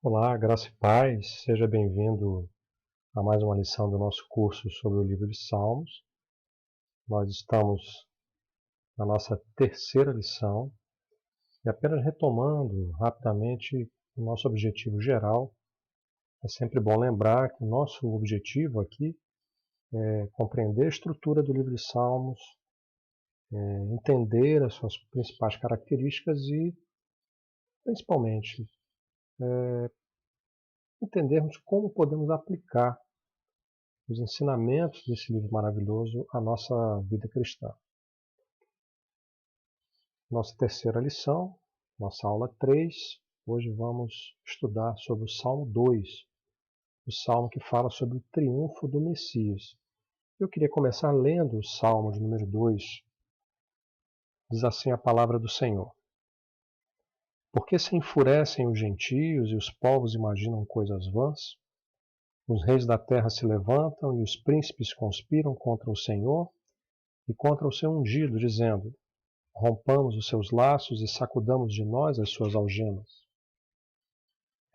Olá, graça e paz, seja bem-vindo a mais uma lição do nosso curso sobre o livro de Salmos. Nós estamos na nossa terceira lição e apenas retomando rapidamente o nosso objetivo geral. É sempre bom lembrar que o nosso objetivo aqui é compreender a estrutura do livro de Salmos, entender as suas principais características e, principalmente, entendermos como podemos aplicar os ensinamentos desse livro maravilhoso à nossa vida cristã. Nossa terceira lição, nossa aula 3, hoje vamos estudar sobre o Salmo 2, o Salmo que fala sobre o triunfo do Messias. Eu queria começar lendo o Salmo de número 2. Diz assim a palavra do Senhor: Por que se enfurecem os gentios e os povos imaginam coisas vãs? Os reis da terra se levantam e os príncipes conspiram contra o Senhor e contra o seu ungido, dizendo: Rompamos os seus laços e sacudamos de nós as suas algemas.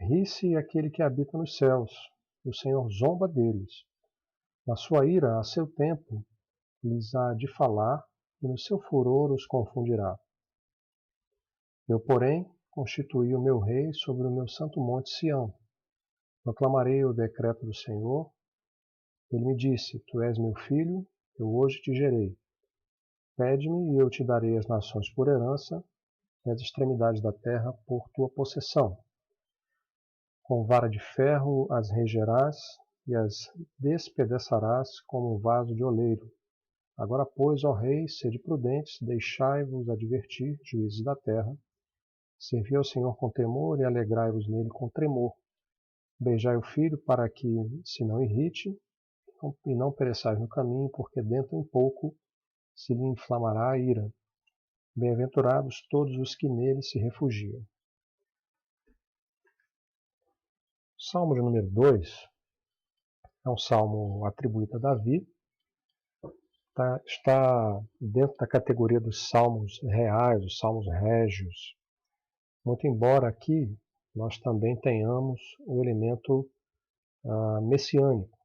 Ri-se aquele que habita nos céus, o Senhor zomba deles. Na sua ira, a seu tempo, lhes há de falar, e no seu furor os confundirá. Eu, porém, constituí o meu rei sobre o meu santo monte Sião. Proclamarei o decreto do Senhor. Ele me disse: Tu és meu filho, eu hoje te gerei. Pede-me e eu te darei as nações por herança, e as extremidades da terra por tua possessão. Com vara de ferro as regerás e as despedaçarás como um vaso de oleiro. Agora, pois, ó rei, sede prudentes, deixai-vos advertir, juízes da terra. Servi ao Senhor com temor e alegrai-vos nele com tremor. Beijai o filho para que se não irrite e não pereçais no caminho, porque dentro em pouco se lhe inflamará a ira. Bem-aventurados todos os que nele se refugiam. Salmo de número 2 é um salmo atribuído a Davi. Está dentro da categoria dos salmos reais, os salmos régios. Muito embora aqui nós também tenhamos o elemento messiânico,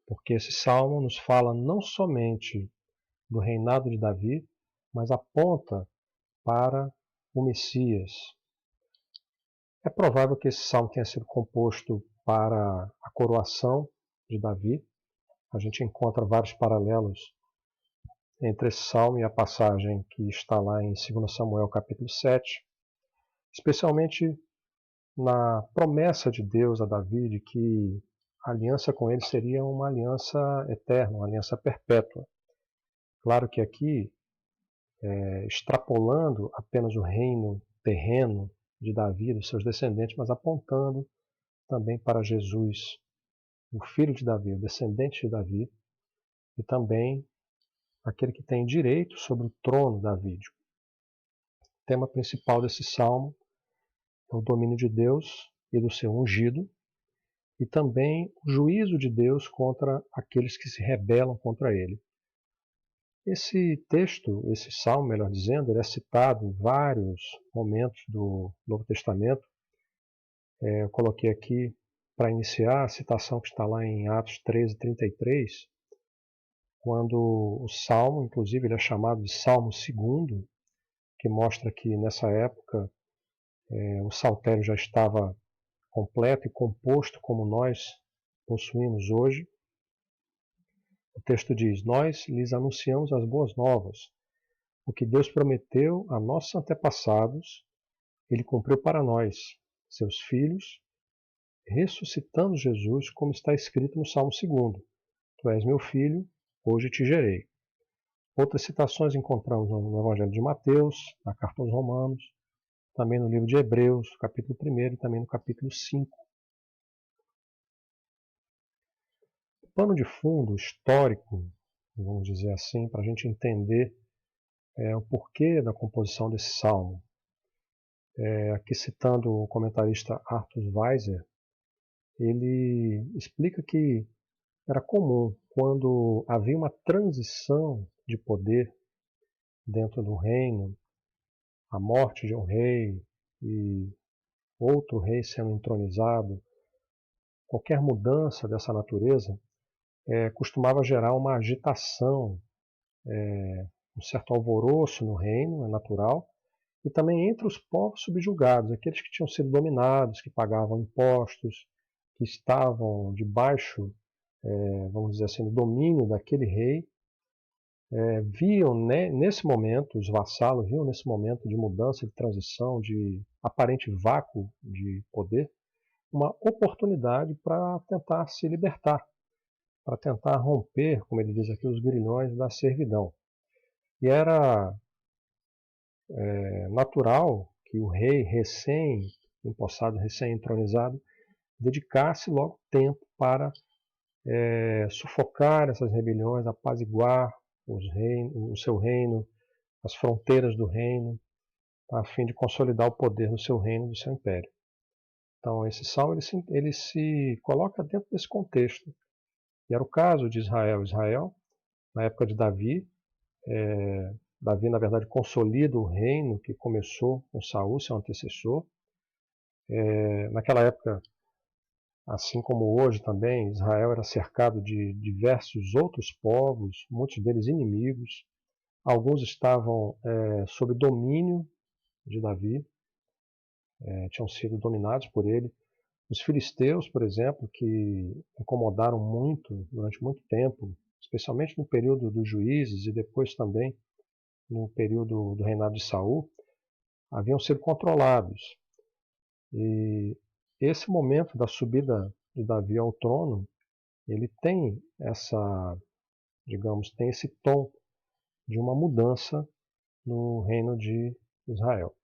porque esse salmo nos fala não somente do reinado de Davi, mas aponta para o Messias. É provável que esse salmo tenha sido composto para a coroação de Davi. A gente encontra vários paralelos entre esse salmo e a passagem que está lá em 2 Samuel capítulo 7, especialmente na promessa de Deus a Davi de que a aliança com ele seria uma aliança eterna, uma aliança perpétua. Claro que aqui, extrapolando apenas o reino terreno de Davi e dos seus descendentes, mas apontando também para Jesus, o filho de Davi, o descendente de Davi, e também aquele que tem direito sobre o trono davídico. O tema principal desse salmo é o domínio de Deus e do seu ungido, e também o juízo de Deus contra aqueles que se rebelam contra ele. Esse texto, esse salmo, melhor dizendo, ele é citado em vários momentos do Novo Testamento. Eu coloquei aqui para iniciar a citação que está lá em Atos 13:33, quando o salmo, inclusive, ele é chamado de Salmo 2, que mostra que nessa época o saltério já estava completo e composto como nós possuímos hoje. O texto diz: Nós lhes anunciamos as boas novas. O que Deus prometeu a nossos antepassados, Ele cumpriu para nós, seus filhos, ressuscitando Jesus, como está escrito no Salmo 2. Tu és meu filho, hoje te gerei. Outras citações encontramos no Evangelho de Mateus, na Carta aos Romanos, também no livro de Hebreus, capítulo 1 e também no capítulo 5. O pano de fundo histórico, vamos dizer assim, para a gente entender o porquê da composição desse salmo. Aqui citando o comentarista Arthur Weiser, ele explica que era comum, quando havia uma transição de poder dentro do reino, a morte de um rei e outro rei sendo entronizado, qualquer mudança dessa natureza costumava gerar uma agitação, um certo alvoroço no reino, é natural, e também entre os povos subjugados, aqueles que tinham sido dominados, que pagavam impostos, que estavam debaixo, vamos dizer assim, do domínio daquele rei, viam nesse momento, os vassalos viam nesse momento de mudança, de transição, de aparente vácuo de poder, uma oportunidade para tentar se libertar, para tentar romper, como ele diz aqui, os grilhões da servidão. E era natural que o rei recém-empossado, recém-entronizado, dedicasse logo tempo para sufocar essas rebeliões, apaziguar o seu reino, as fronteiras do reino, a fim de consolidar o poder do seu reino, do seu império. Então, esse salmo ele se coloca dentro desse contexto. E era o caso de Israel. Israel, na época de Davi, Davi, na verdade, consolida o reino que começou com Saul, seu antecessor. Naquela época, assim como hoje também, Israel era cercado de diversos outros povos, muitos deles inimigos. Alguns estavam sob domínio de Davi, tinham sido dominados por ele. Os filisteus, por exemplo, que incomodaram muito durante muito tempo, especialmente no período dos juízes e depois também no período do reinado de Saul, haviam sido controlados. E esse momento da subida de Davi ao trono, ele tem tem esse tom de uma mudança no reino de Israel.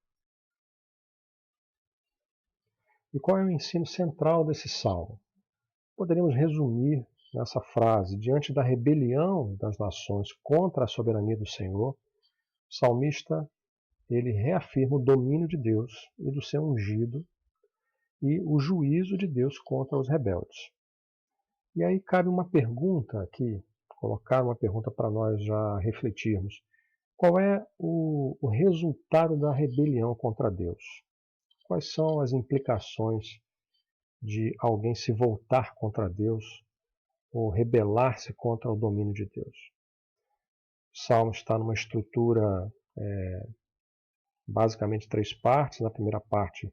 E qual é o ensino central desse salmo? Poderíamos resumir nessa frase: diante da rebelião das nações contra a soberania do Senhor, o salmista ele reafirma o domínio de Deus e do seu ungido e o juízo de Deus contra os rebeldes. E aí cabe uma pergunta aqui, colocar uma pergunta para nós já refletirmos. Qual é o resultado da rebelião contra Deus? Quais são as implicações de alguém se voltar contra Deus ou rebelar-se contra o domínio de Deus? O Salmo está numa estrutura basicamente 3 partes. Na primeira parte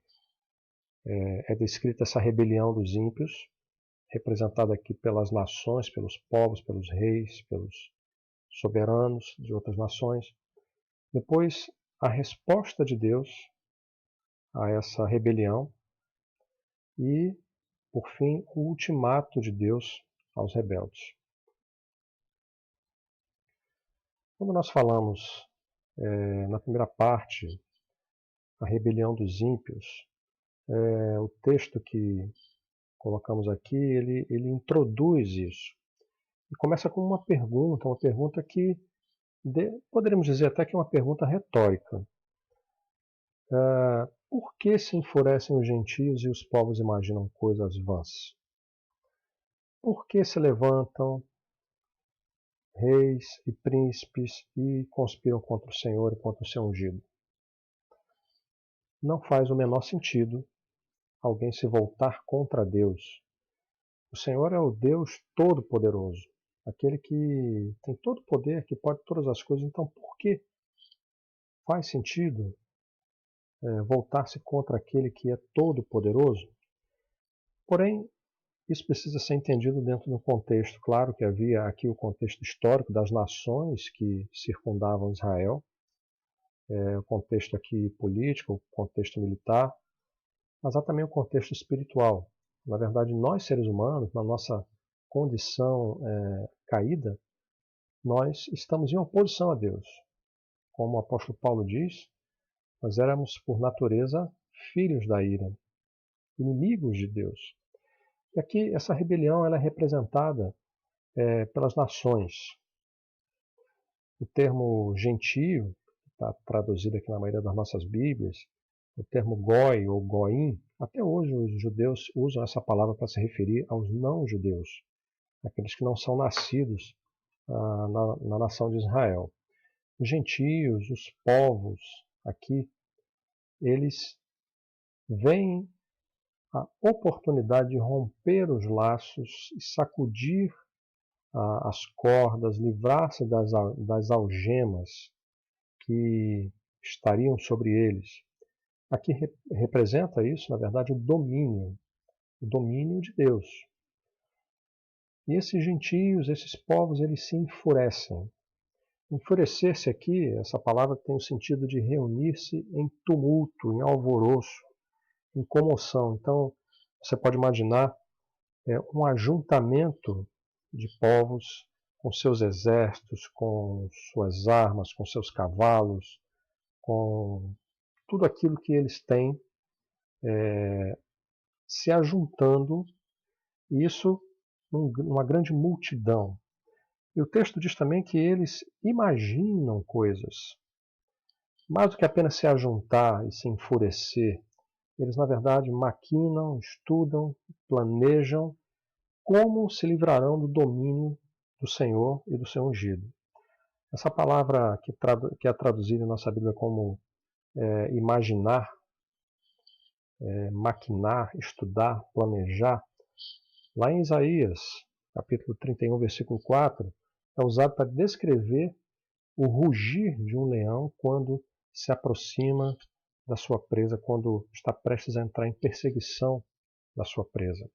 é descrita essa rebelião dos ímpios, representada aqui pelas nações, pelos povos, pelos reis, pelos soberanos de outras nações. Depois, a resposta de Deus a essa rebelião e, por fim, o ultimato de Deus aos rebeldes. Quando nós falamos na primeira parte, a rebelião dos ímpios, o texto que colocamos aqui, ele introduz isso. E começa com uma pergunta que poderíamos dizer até que é uma pergunta retórica. Por que se enfurecem os gentios e os povos imaginam coisas vãs? Por que se levantam reis e príncipes e conspiram contra o Senhor e contra o seu ungido? Não faz o menor sentido alguém se voltar contra Deus. O Senhor é o Deus Todo-Poderoso, aquele que tem todo o poder, que pode todas as coisas. Então, por que faz sentido voltar-se contra aquele que é Todo-Poderoso? Porém, isso precisa ser entendido dentro do contexto. Claro que havia aqui o contexto histórico das nações que circundavam Israel, o contexto aqui político, o contexto militar, mas há também o contexto espiritual. Na verdade, nós seres humanos, na nossa condição caída, nós estamos em oposição a Deus. Como o apóstolo Paulo diz, nós éramos por natureza filhos da ira, inimigos de Deus. E aqui essa rebelião ela é representada pelas nações. O termo gentio, que está traduzido aqui na maioria das nossas Bíblias, o termo goi ou goim, até hoje os judeus usam essa palavra para se referir aos não-judeus, aqueles que não são nascidos na nação de Israel. Os gentios, os povos aqui, eles veem a oportunidade de romper os laços e sacudir as cordas, livrar-se das algemas que estariam sobre eles. Aqui representa isso, na verdade, o domínio de Deus. E esses gentios, esses povos, eles se enfurecem. Enfurecer-se aqui, essa palavra tem o sentido de reunir-se em tumulto, em alvoroço, em comoção. Então, você pode imaginar um ajuntamento de povos com seus exércitos, com suas armas, com seus cavalos, com tudo aquilo que eles têm se ajuntando, e isso uma grande multidão. E o texto diz também que eles imaginam coisas. Mais do que apenas se ajuntar e se enfurecer, eles na verdade maquinam, estudam, planejam como se livrarão do domínio do Senhor e do seu ungido. Essa palavra que é traduzida em nossa Bíblia como imaginar, maquinar, estudar, planejar, lá em Isaías, capítulo 31, versículo 4, é usado para descrever o rugir de um leão quando se aproxima da sua presa, quando está prestes a entrar em perseguição da sua presa.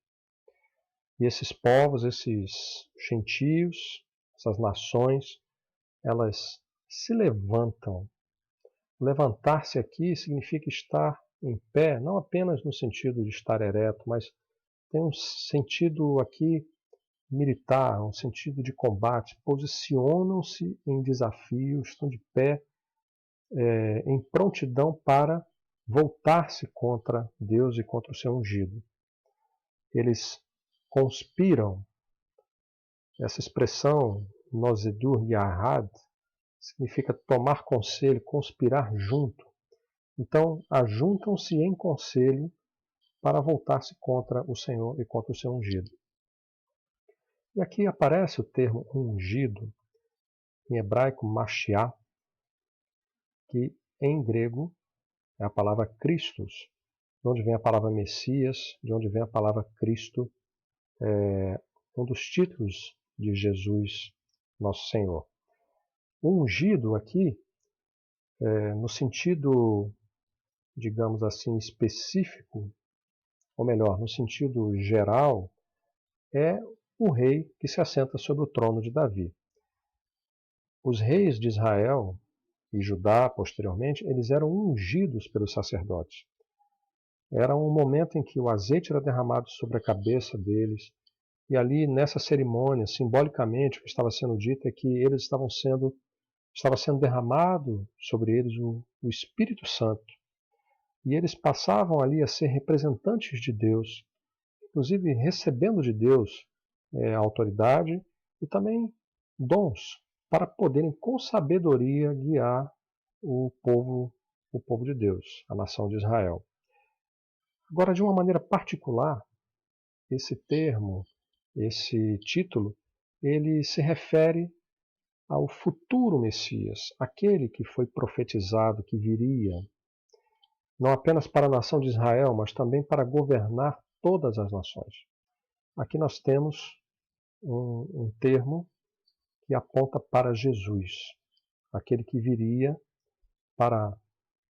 E esses povos, esses gentios, essas nações, elas se levantam. Levantar-se aqui significa estar em pé, não apenas no sentido de estar ereto, mas tem um sentido aqui militar, um sentido de combate. Posicionam-se em desafio, estão de pé, em prontidão para voltar-se contra Deus e contra o seu ungido. Eles conspiram. Essa expressão, nozedur yahad, significa tomar conselho, conspirar junto. Então, ajuntam-se em conselho para voltar-se contra o Senhor e contra o seu ungido. E aqui aparece o termo ungido, em hebraico Mashiach, que em grego é a palavra Christos, de onde vem a palavra Messias, de onde vem a palavra Cristo, um dos títulos de Jesus, nosso Senhor. O ungido aqui, no sentido, digamos assim, específico, ou melhor, no sentido geral, é o rei que se assenta sobre o trono de Davi. Os reis de Israel e Judá, posteriormente, eles eram ungidos pelos sacerdotes. Era um momento em que o azeite era derramado sobre a cabeça deles, e ali, nessa cerimônia, simbolicamente, o que estava sendo dito é que eles estava sendo derramado sobre eles o Espírito Santo. E eles passavam ali a ser representantes de Deus, inclusive recebendo de Deus autoridade e também dons para poderem com sabedoria guiar o povo de Deus, a nação de Israel. Agora, de uma maneira particular, esse termo, esse título, ele se refere ao futuro Messias, aquele que foi profetizado que viria, não apenas para a nação de Israel, mas também para governar todas as nações. Aqui nós temos um termo que aponta para Jesus, aquele que viria para,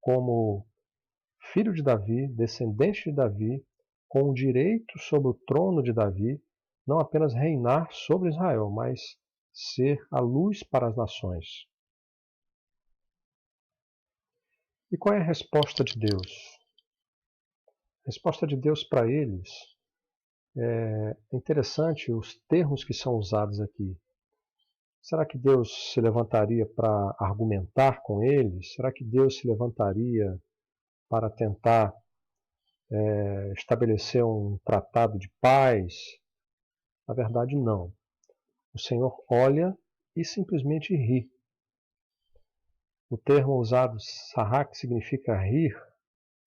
como filho de Davi, descendente de Davi, com o direito sobre o trono de Davi, não apenas reinar sobre Israel, mas ser a luz para as nações. E qual é a resposta de Deus? A resposta de Deus para eles é interessante os termos que são usados aqui. Será que Deus se levantaria para argumentar com eles? Será que Deus se levantaria para tentar estabelecer um tratado de paz? Na verdade, não. O Senhor olha e simplesmente ri. O termo usado, sarrak, significa rir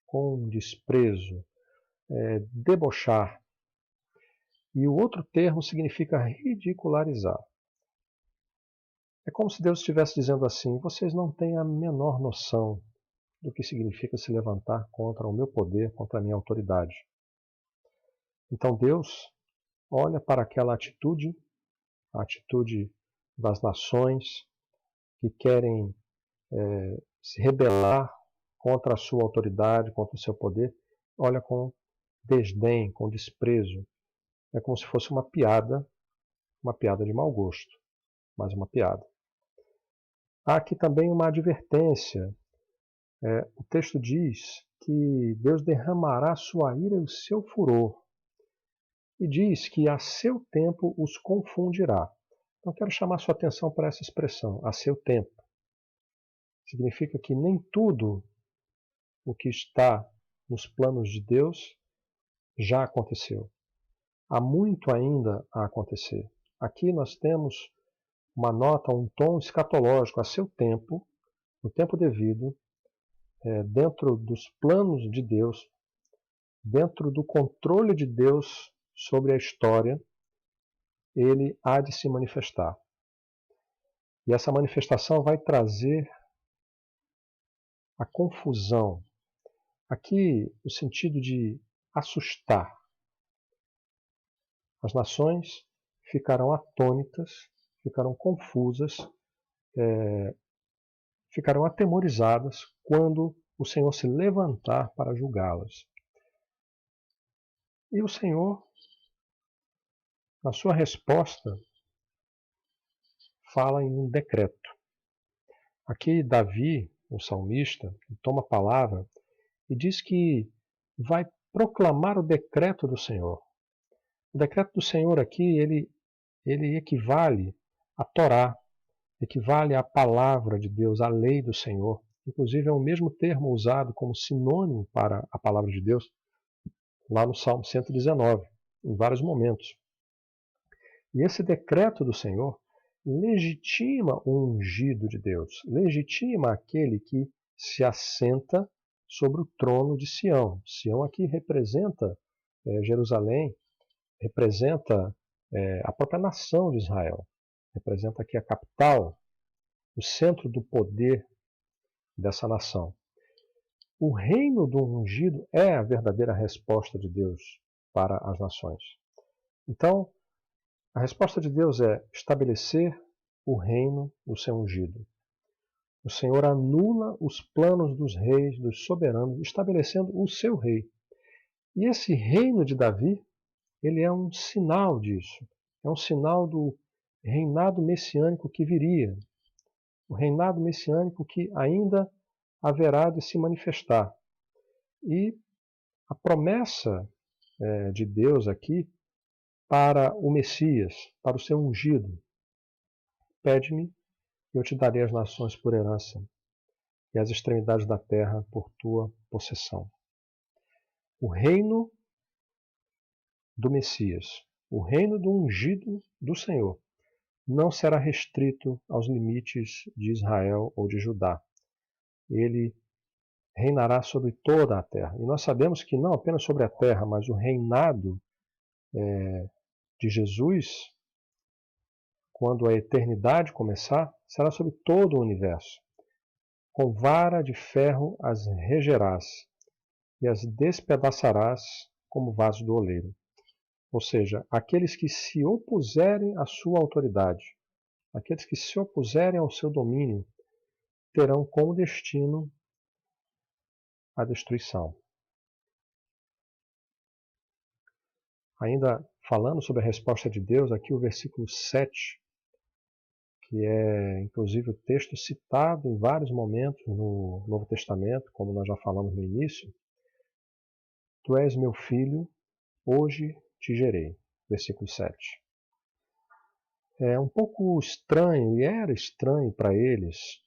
com desprezo, debochar. E o outro termo significa ridicularizar. É como se Deus estivesse dizendo assim: vocês não têm a menor noção do que significa se levantar contra o meu poder, contra a minha autoridade. Então Deus olha para aquela atitude, a atitude das nações que querem se rebelar contra a sua autoridade, contra o seu poder, olha com desdém, com desprezo. É como se fosse uma piada de mau gosto, mas uma piada. Há aqui também uma advertência. O texto diz que Deus derramará sua ira e o seu furor, e diz que a seu tempo os confundirá. Então quero chamar sua atenção para essa expressão, a seu tempo. Significa que nem tudo o que está nos planos de Deus já aconteceu. Há muito ainda a acontecer. Aqui nós temos uma nota, um tom escatológico, a seu tempo, no tempo devido, dentro dos planos de Deus, dentro do controle de Deus sobre a história, ele há de se manifestar. E essa manifestação vai trazer a confusão. Aqui, o sentido de assustar. As nações ficarão atônitas, ficarão confusas, ficarão atemorizadas quando o Senhor se levantar para julgá-las. E o Senhor, na sua resposta, fala em um decreto. Aqui Davi, o salmista, toma a palavra e diz que vai proclamar o decreto do Senhor. O decreto do Senhor aqui, ele equivale à Torá, equivale à palavra de Deus, à lei do Senhor. Inclusive é o mesmo termo usado como sinônimo para a palavra de Deus lá no Salmo 119, em vários momentos. E esse decreto do Senhor legitima o ungido de Deus, legitima aquele que se assenta sobre o trono de Sião. Sião aqui representa Jerusalém, representa a própria nação de Israel, representa aqui a capital, o centro do poder dessa nação. O reino do ungido é a verdadeira resposta de Deus para as nações. Então, a resposta de Deus é estabelecer o reino do seu ungido. O Senhor anula os planos dos reis, dos soberanos, estabelecendo o seu rei. E esse reino de Davi, ele é um sinal disso. É um sinal do reinado messiânico que viria. O reinado messiânico que ainda haverá de se manifestar. E a promessa de Deus aqui para o Messias, para o seu ungido. Pede-me, e eu te darei as nações por herança, e as extremidades da terra por tua possessão. O reino do Messias, o reino do ungido do Senhor, não será restrito aos limites de Israel ou de Judá. Ele reinará sobre toda a terra. E nós sabemos que não apenas sobre a terra, mas o reinado de Jesus, quando a eternidade começar, será sobre todo o universo. Com vara de ferro as regerás e as despedaçarás como vaso do oleiro. Ou seja, aqueles que se opuserem à sua autoridade, aqueles que se opuserem ao seu domínio, terão como destino a destruição. Ainda falando sobre a resposta de Deus, aqui o versículo 7, que é inclusive o texto citado em vários momentos no Novo Testamento, como nós já falamos no início. Tu és meu filho, hoje te gerei. Versículo 7. É um pouco estranho, e era estranho para eles,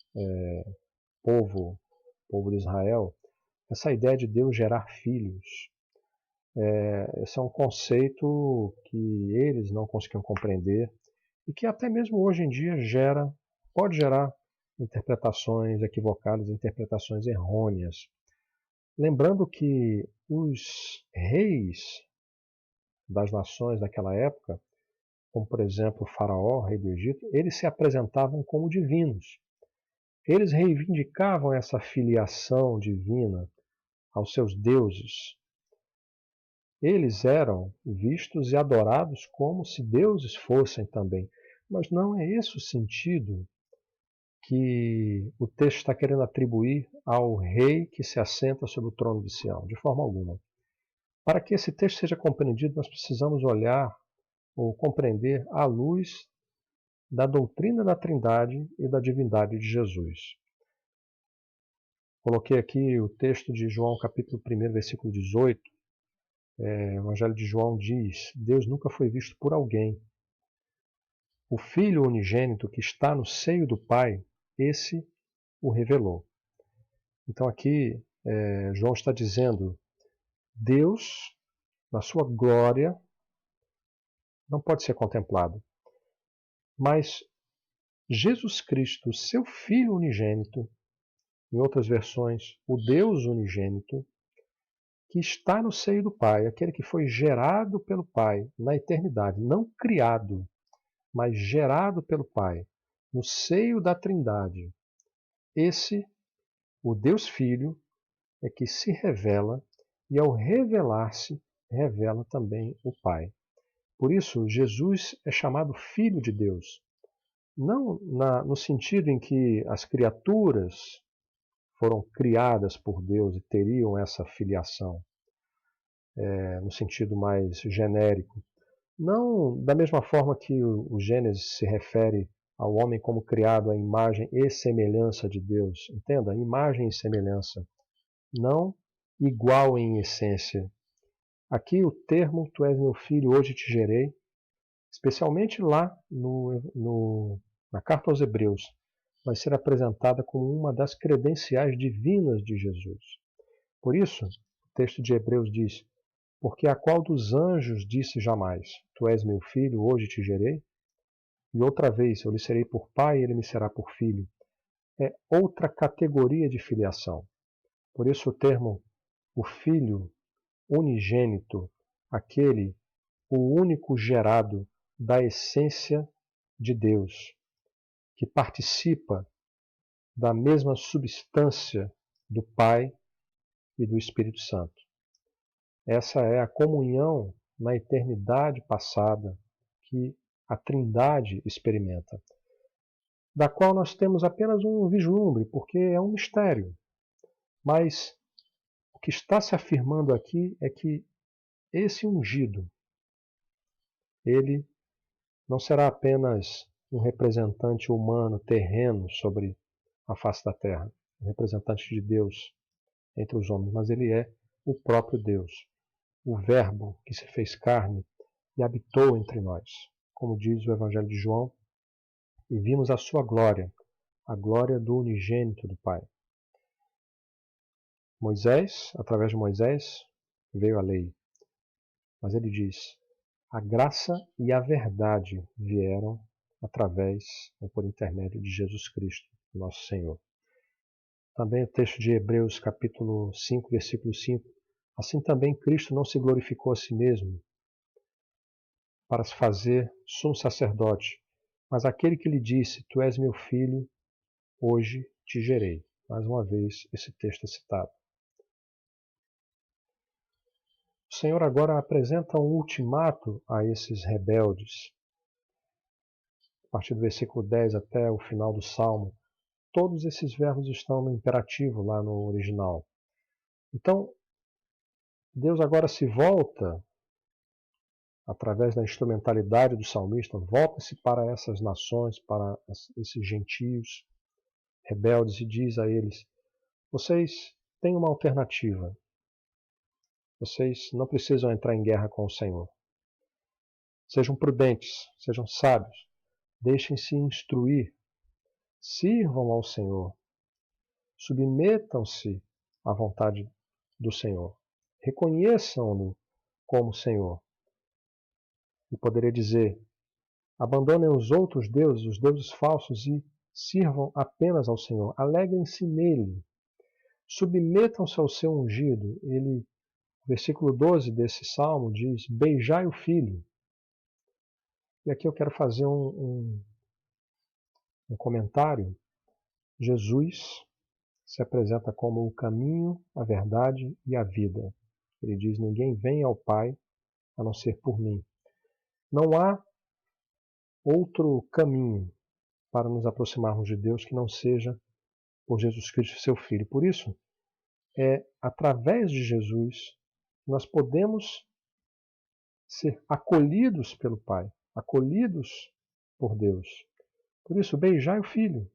povo de Israel, essa ideia de Deus gerar filhos. Esse é um conceito que eles não conseguiam compreender e que até mesmo hoje em dia pode gerar interpretações equivocadas, interpretações errôneas. Lembrando que os reis das nações daquela época, como por exemplo o faraó, rei do Egito, eles se apresentavam como divinos. Eles reivindicavam essa filiação divina aos seus deuses. Eles eram vistos e adorados como se deuses fossem também. Mas não é esse o sentido que o texto está querendo atribuir ao rei que se assenta sobre o trono de Sião, de forma alguma. Para que esse texto seja compreendido, nós precisamos olhar ou compreender à luz da doutrina da Trindade e da divindade de Jesus. Coloquei aqui o texto de João, capítulo 1, versículo 18. O Evangelho de João diz: Deus nunca foi visto por alguém. O Filho unigênito que está no seio do Pai, esse o revelou. Então aqui João está dizendo, Deus, na sua glória, não pode ser contemplado. Mas Jesus Cristo, seu Filho unigênito, em outras versões, o Deus unigênito, que está no seio do Pai, aquele que foi gerado pelo Pai na eternidade, não criado, mas gerado pelo Pai, no seio da Trindade. Esse, o Deus Filho, é que se revela e, ao revelar-se, revela também o Pai. Por isso, Jesus é chamado Filho de Deus. Não no sentido em que as criaturas foram criadas por Deus e teriam essa filiação, no sentido mais genérico. Não da mesma forma que o Gênesis se refere ao homem como criado à imagem e semelhança de Deus. Entenda? Imagem e semelhança. Não igual em essência. Aqui o termo, tu és meu filho, hoje te gerei, especialmente lá na carta aos Hebreus, vai ser apresentada como uma das credenciais divinas de Jesus. Por isso, o texto de Hebreus diz, porque a qual dos anjos disse jamais, tu és meu filho, hoje te gerei? E outra vez, eu lhe serei por pai e ele me será por filho. É outra categoria de filiação. Por isso o termo, o filho unigênito, aquele, o único gerado da essência de Deus, que participa da mesma substância do Pai e do Espírito Santo. Essa é a comunhão na eternidade passada que a Trindade experimenta, da qual nós temos apenas um vislumbre, porque é um mistério. Mas o que está se afirmando aqui é que esse ungido, ele não será apenas um representante humano, terreno, sobre a face da terra, um representante de Deus entre os homens, mas ele é o próprio Deus, o Verbo que se fez carne e habitou entre nós, como diz o Evangelho de João, e vimos a sua glória, a glória do unigênito do Pai. Moisés, através de Moisés, veio a lei, mas ele diz, a graça e a verdade vieram através ou por intermédio de Jesus Cristo, nosso Senhor. Também o texto de Hebreus, capítulo 5, versículo 5. Assim também Cristo não se glorificou a si mesmo para se fazer sumo sacerdote, mas aquele que lhe disse, tu és meu filho, hoje te gerei. Mais uma vez esse texto é citado. O Senhor agora apresenta um ultimato a esses rebeldes. A partir do versículo 10 até o final do Salmo, todos esses verbos estão no imperativo lá no original. Então, Deus agora se volta, através da instrumentalidade do salmista, volta-se para essas nações, para esses gentios rebeldes e diz a eles, vocês têm uma alternativa. Vocês não precisam entrar em guerra com o Senhor. Sejam prudentes, sejam sábios, deixem-se instruir, sirvam ao Senhor, submetam-se à vontade do Senhor, reconheçam-no como Senhor. E poderia dizer, abandonem os outros deuses, os deuses falsos, e sirvam apenas ao Senhor, alegrem-se nele, submetam-se ao seu ungido. Ele, o versículo 12 desse salmo diz, beijai o filho. E aqui eu quero fazer um comentário. Jesus se apresenta como o caminho, a verdade e a vida. Ele diz: ninguém vem ao Pai a não ser por mim. Não há outro caminho para nos aproximarmos de Deus que não seja por Jesus Cristo, seu Filho. Por isso, é através de Jesus que nós podemos ser acolhidos pelo Pai, acolhidos por Deus. Por isso, beijai o Filho,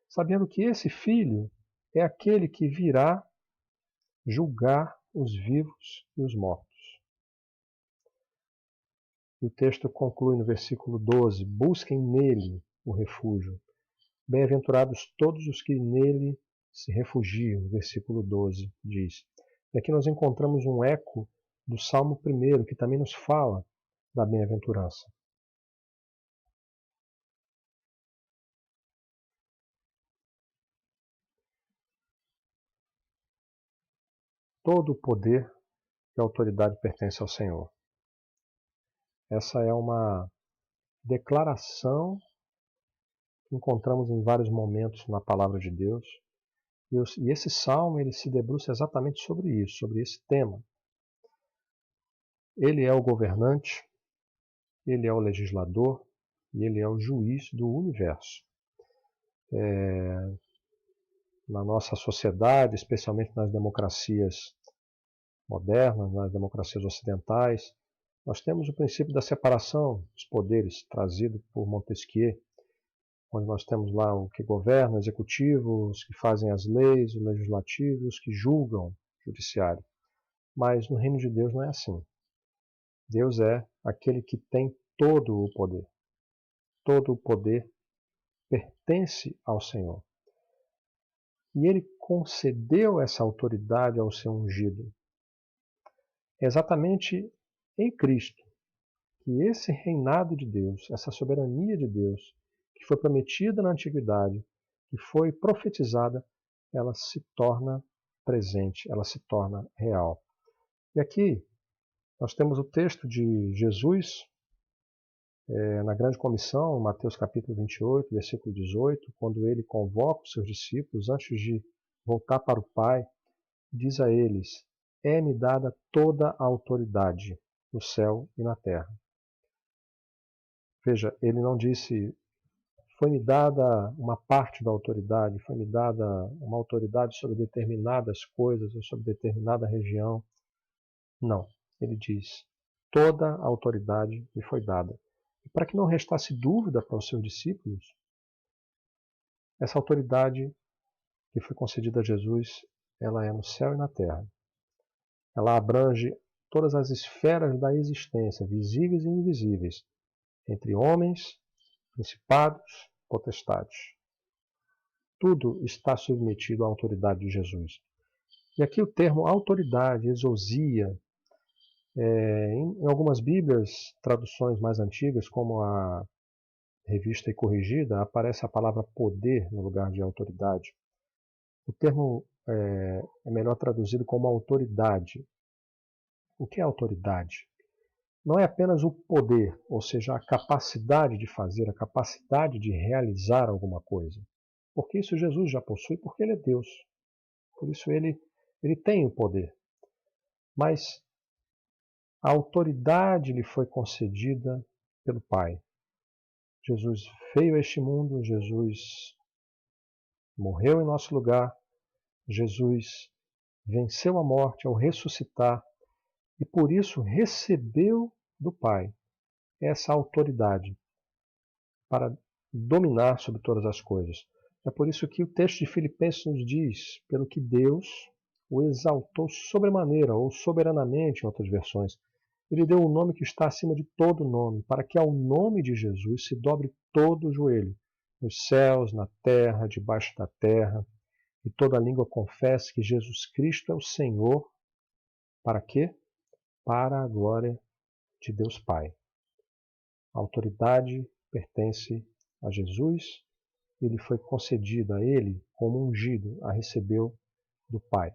sabendo que esse Filho é aquele que virá julgar os vivos e os mortos. E o texto conclui no versículo 12: busquem nele o refúgio. Bem-aventurados todos os que nele se refugiam, versículo 12 diz. E aqui nós encontramos um eco do Salmo 1, que também nos fala da bem-aventurança. Todo o poder e autoridade pertence ao Senhor. Essa é uma declaração que encontramos em vários momentos na palavra de Deus. E esse salmo ele se debruça exatamente sobre isso, sobre esse tema. Ele é o governante, ele é o legislador e ele é o juiz do universo. Na nossa sociedade, especialmente nas democracias modernas, nas democracias ocidentais, nós temos o princípio da separação dos poderes trazido por Montesquieu, onde nós temos lá o que governa, o executivo, os que fazem as leis, o legislativo, os que julgam, o judiciário. Mas no reino de Deus não é assim. Deus é aquele que tem todo o poder. Todo o poder pertence ao Senhor. E Ele concedeu essa autoridade ao seu ungido. É exatamente em Cristo que esse reinado de Deus, essa soberania de Deus, que foi prometida na antiguidade, que foi profetizada, ela se torna presente, ela se torna real. E aqui nós temos o texto de Jesus na grande comissão, Mateus capítulo 28, versículo 18, quando ele convoca os seus discípulos antes de voltar para o Pai, diz a eles: é-me dada toda a autoridade no céu e na terra. Veja, ele não disse: foi-me dada uma parte da autoridade, foi-me dada uma autoridade sobre determinadas coisas ou sobre determinada região. Não, ele diz: toda a autoridade me foi dada. E para que não restasse dúvida para os seus discípulos, essa autoridade que foi concedida a Jesus, ela é no céu e na terra. Ela abrange todas as esferas da existência, visíveis e invisíveis, entre homens, principados, potestades. Tudo está submetido à autoridade de Jesus. E aqui o termo autoridade, exousia, em algumas Bíblias, traduções mais antigas, como a Revista e Corrigida, aparece a palavra poder no lugar de autoridade. O termo é melhor traduzido como autoridade. O que é autoridade? Não é apenas o poder, ou seja, a capacidade de fazer, a capacidade de realizar alguma coisa. Porque isso Jesus já possui, porque Ele é Deus. Por isso Ele tem o poder. Mas a autoridade lhe foi concedida pelo Pai. Jesus veio a este mundo, Jesus morreu em nosso lugar, Jesus venceu a morte ao ressuscitar e por isso recebeu do Pai essa autoridade para dominar sobre todas as coisas. É por isso que o texto de Filipenses nos diz, pelo que Deus o exaltou sobremaneira, ou soberanamente em outras versões. Ele deu o nome que está acima de todo nome, para que ao nome de Jesus se dobre todo o joelho, nos céus, na terra, debaixo da terra, e toda língua confesse que Jesus Cristo é o Senhor. Para quê? Para a glória de Deus Pai. A autoridade pertence a Jesus, ele foi concedido a ele como ungido, a recebeu do Pai.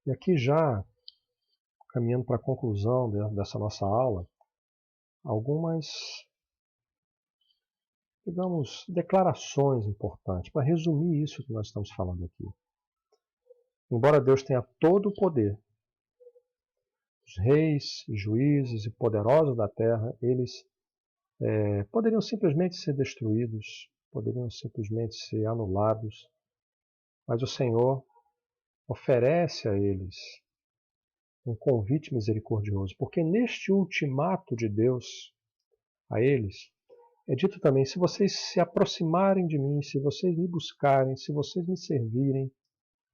E aqui já, caminhando para a conclusão dessa nossa aula, algumas digamos, declarações importantes, para resumir isso que nós estamos falando aqui. Embora Deus tenha todo o poder, os reis, juízes e poderosos da terra, eles poderiam simplesmente ser destruídos, poderiam simplesmente ser anulados, mas o Senhor oferece a eles um convite misericordioso, porque neste ultimato de Deus a eles, é dito também, se vocês se aproximarem de mim, se vocês me buscarem, se vocês me servirem,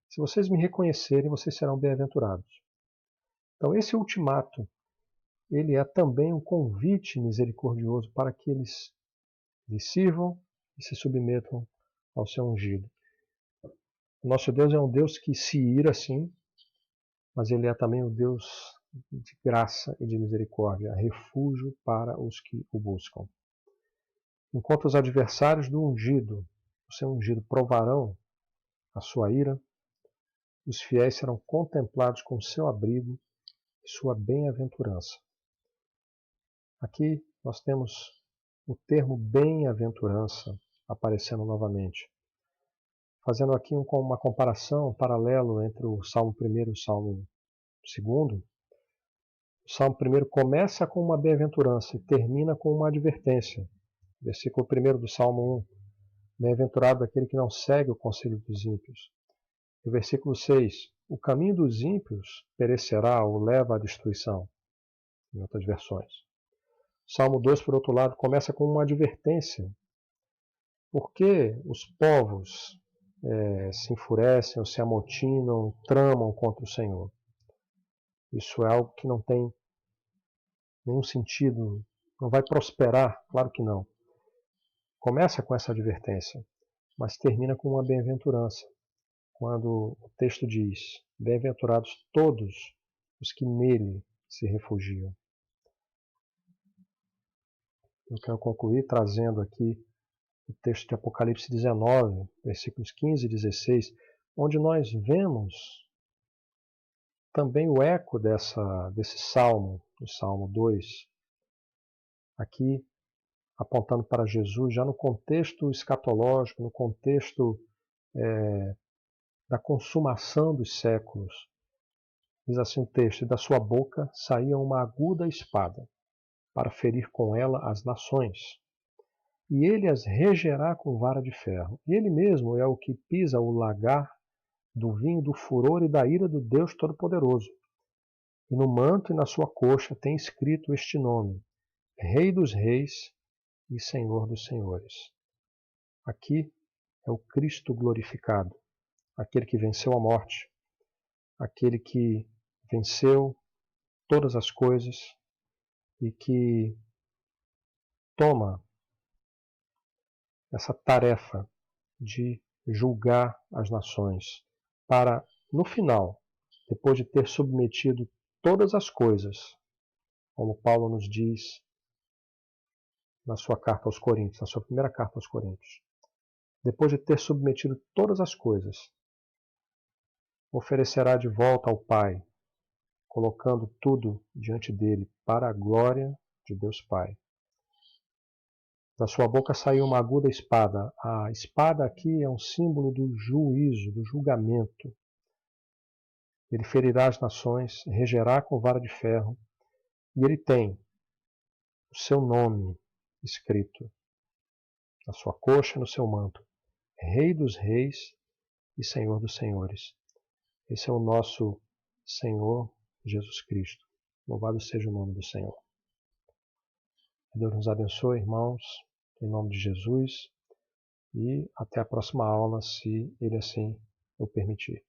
se vocês me reconhecerem, vocês serão bem-aventurados. Então esse ultimato, ele é também um convite misericordioso para que eles lhe sirvam e se submetam ao seu ungido. O nosso Deus é um Deus que se ira sim, mas ele é também o Deus de graça e de misericórdia, refúgio para os que o buscam. Enquanto os adversários do ungido, o seu ungido, provarão a sua ira, os fiéis serão contemplados com seu abrigo e sua bem-aventurança. Aqui nós temos o termo bem-aventurança aparecendo novamente, fazendo aqui uma comparação, um paralelo entre o Salmo 1 e o Salmo 2. O Salmo 1 começa com uma bem-aventurança e termina com uma advertência. Versículo 1 do Salmo 1. Bem-aventurado aquele que não segue o conselho dos ímpios. No versículo 6. O caminho dos ímpios perecerá ou leva à destruição. Em outras versões. O Salmo 2, por outro lado, começa com uma advertência. Por que os povos se enfurecem ou se amotinam, tramam contra o Senhor? Isso é algo que não tem nenhum sentido, não vai prosperar, claro que não. Começa com essa advertência, mas termina com uma bem-aventurança, quando o texto diz, bem-aventurados todos os que nele se refugiam. Eu quero concluir trazendo aqui o texto de Apocalipse 19, versículos 15 e 16, onde nós vemos também o eco desse salmo, o Salmo 2, aqui apontando para Jesus, já no contexto escatológico, no contexto da consumação dos séculos. Diz assim o texto, e da sua boca saía uma aguda espada, para ferir com ela as nações. E ele as regerá com vara de ferro. E ele mesmo é o que pisa o lagar do vinho do furor e da ira do Deus Todo-Poderoso. E no manto e na sua coxa tem escrito este nome, Rei dos Reis e Senhor dos Senhores. Aqui é o Cristo glorificado, aquele que venceu a morte, aquele que venceu todas as coisas e que toma essa tarefa de julgar as nações para, no final, depois de ter submetido todas as coisas, como Paulo nos diz na sua carta aos Coríntios, na sua primeira carta aos Coríntios, depois de ter submetido todas as coisas, oferecerá de volta ao Pai, colocando tudo diante dele para a glória de Deus Pai. Da sua boca saiu uma aguda espada. A espada aqui é um símbolo do juízo, do julgamento. Ele ferirá as nações, regerá com vara de ferro, e ele tem o seu nome escrito na sua coxa e no seu manto, Rei dos Reis e Senhor dos Senhores. Esse é o nosso Senhor Jesus Cristo. Louvado seja o nome do Senhor. Que Deus nos abençoe, irmãos, em nome de Jesus, e até a próxima aula, se Ele assim o permitir.